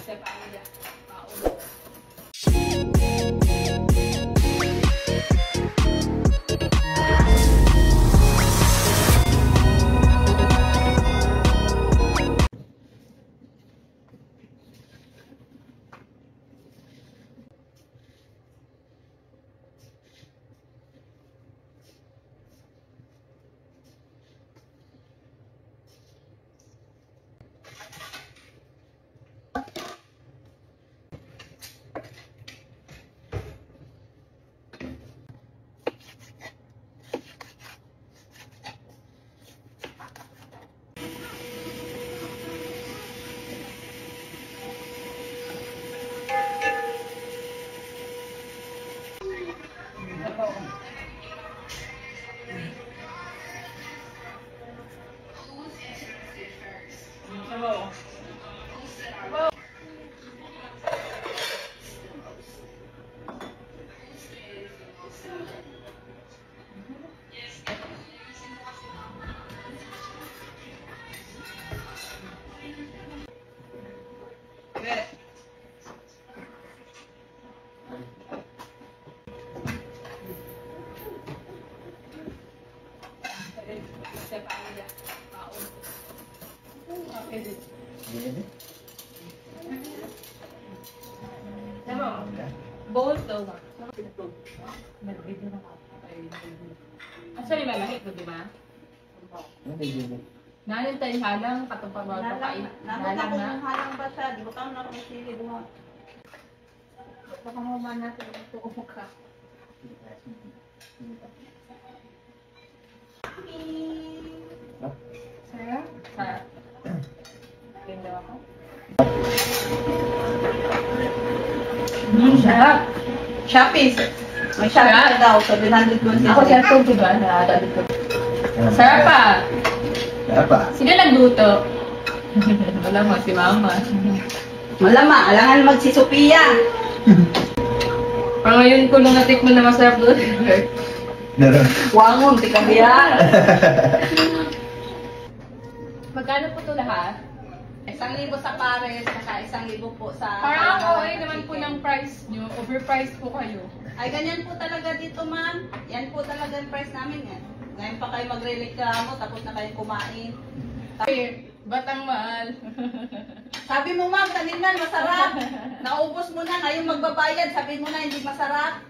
sa pamilya. Sa pamilya. Edit. Diba? Bold daw ba? Nag-video na ka. Actually, malahit mo, di ba? Nanin tayo halang, katong pagbawa kain. Nalang na. Halang ba siya? Di ba ka na kung sili doon? Baka maman natin ito ka. Sarap? Sarap. Ganda ako. Sarap. Shopee. May Shopee ka daw. 720. Ako cellphone, diba? Nakadabit ko. Sarap pa. Sarap pa. Sino nagluto? Wala mo, si Mama. Malama, alangan si Sophia. Parang ngayon ko lang natikman na masarap doon. Naroon. Wangon, tika biya. Magkano po ito lahat? 1,000 sa pares, saka 1,000 po sa... Parang okay naman po ng price nyo. Overpriced po kayo. Ay, ganyan po talaga dito, ma'am. Yan po talaga yung price namin yan. Ngayon pa kayo magrereklamo, tapos na kayo kumain. Eh, ba't ang mahal? Sabi mo, ma'am, kanina masarap. Naubos mo na, ngayon magbabayad. Sabi mo na hindi masarap.